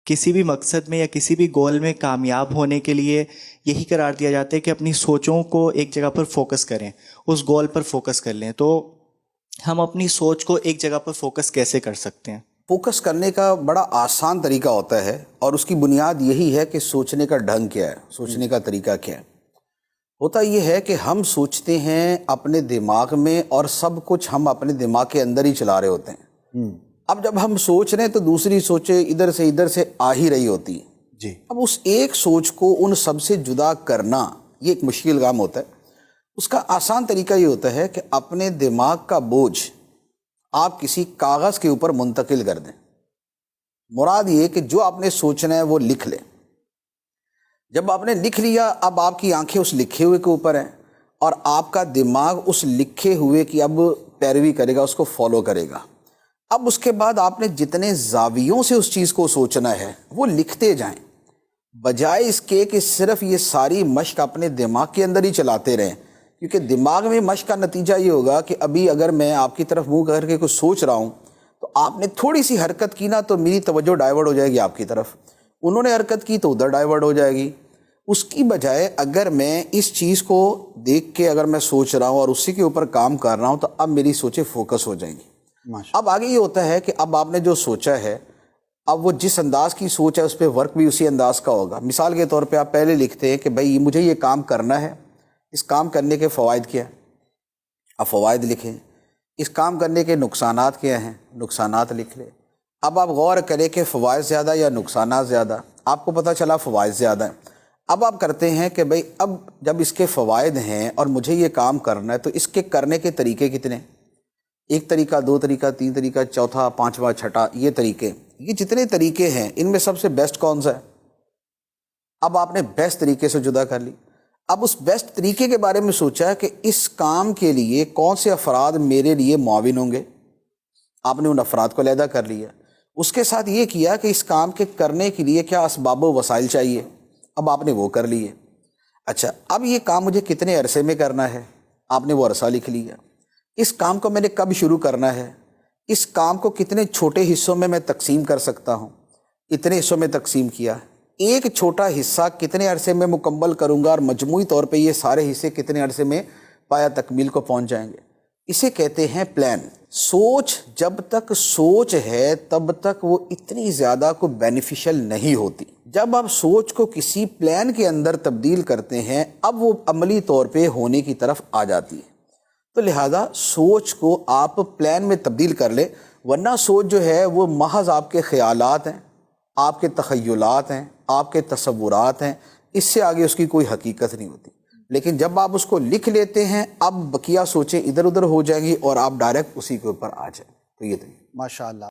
किसी भी मकसद में या किसी भी गोल में कामयाब होने के लिए यही करार दिया जाता है कि अपनी सोचों को एक जगह पर फोकस करें, उस गोल पर फोकस कर लें। तो हम अपनी सोच को एक जगह पर फोकस कैसे कर सकते हैं? फोकस करने का बड़ा आसान तरीका होता है और उसकी बुनियाद यही है कि सोचने का ढंग क्या है, सोचने का तरीका क्या है। होता ये है कि हम सोचते हैं अपने दिमाग में और सब कुछ हम अपने दिमाग के अंदर ही चला रहे होते हैं। अब जब हम सोच रहे हैं तो दूसरी सोचें इधर से आ ही रही होती हैं जी। अब उस एक सोच को उन सब से जुदा करना ये एक मुश्किल काम होता है। उसका आसान तरीका ये होता है कि अपने दिमाग का बोझ आप किसी कागज़ के ऊपर मुंतकिल कर दें। मुराद ये कि जो आपने सोचना है वो लिख लें। जब आपने लिख लिया, अब आपकी आंखें उस लिखे हुए के ऊपर हैं और आपका दिमाग उस लिखे हुए की अब पैरवी करेगा, उसको फॉलो करेगा। अब उसके बाद आपने जितने जावियों से उस चीज़ को सोचना है वो लिखते जाएं, बजाय इसके कि सिर्फ ये सारी मश्क अपने दिमाग के अंदर ही चलाते रहें। क्योंकि दिमाग में मश्क का नतीजा ये होगा कि अभी अगर मैं आपकी तरफ मुंह करके कुछ सोच रहा हूँ तो आपने थोड़ी सी हरकत की ना तो मेरी तवज्जो डाइवर्ट हो जाएगी आपकी तरफ, उन्होंने हरकत की तो उधर डाइवर्ट हो जाएगी। उसकी बजाय अगर मैं इस चीज़ को देख के अगर मैं सोच रहा हूँ और उसी के ऊपर काम कर रहा हूँ तो अब मेरी सोचें फोकस हो जाएंगी। अब आगे ये होता है कि अब आपने जो सोचा है, अब वो जिस अंदाज की सोच है उस पर वर्क भी उसी अंदाज का होगा। मिसाल के तौर पे आप पहले लिखते हैं कि भाई मुझे ये काम करना है, इस काम करने के फ़वाइद क्या हैं, अब फ़वाइद लिखें। इस काम करने के नुकसानात क्या हैं, नुकसानात लिख लें। अब आप गौर करें कि फ़वाइद ज़्यादा या नुकसानात ज़्यादा, आपको पता चला फ़वाइद ज़्यादा है। अब आप करते हैं कि भाई अब जब इसके फ़वाइद हैं और मुझे ये काम करना है तो इसके करने के तरीके कितने, एक तरीका, दो तरीका, तीन तरीका, चौथा, पांचवा, छठा, ये तरीके, ये जितने तरीके हैं इनमें सबसे बेस्ट कौन सा है। अब आपने बेस्ट तरीके से जुदा कर ली। अब उस बेस्ट तरीके के बारे में सोचा कि इस काम के लिए कौन से अफराद मेरे लिए मुआविन होंगे, आपने उन अफराद को अलहदा कर लिया। उसके साथ ये किया कि इस काम के करने के लिए क्या असबाब व वसाइल चाहिए, अब आपने वो कर लिए। अच्छा, अब ये काम मुझे कितने अरसे में करना है, आपने वो अरसा लिख लिया। इस काम को मैंने कब शुरू करना है, इस काम को कितने छोटे हिस्सों में मैं तकसीम कर सकता हूँ, इतने हिस्सों में तकसीम किया। एक छोटा हिस्सा कितने अरसे में मुकम्मल करूँगा और मजमूई तौर पे ये सारे हिस्से कितने अरसे में पाया तकमील को पहुँच जाएंगे। इसे कहते हैं प्लान। सोच जब तक सोच है तब तक वो इतनी ज़्यादा को बेनिफिशियल नहीं होती। जब आप सोच को किसी प्लान के अंदर तब्दील करते हैं अब वो अमली तौर पे होने की तरफ आ जाती है। तो लिहाजा सोच को आप प्लान में तब्दील कर ले, वरना सोच जो है वो महज आपके ख्यालात हैं, आपके तखय्युलात हैं, आपके तसव्वुरात हैं, इससे आगे उसकी कोई हकीकत नहीं होती। लेकिन जब आप उसको लिख लेते हैं अब बकिया सोचें इधर उधर हो जाएंगी और आप डायरेक्ट उसी के ऊपर आ जाए। तो ये तो माशाअल्लाह।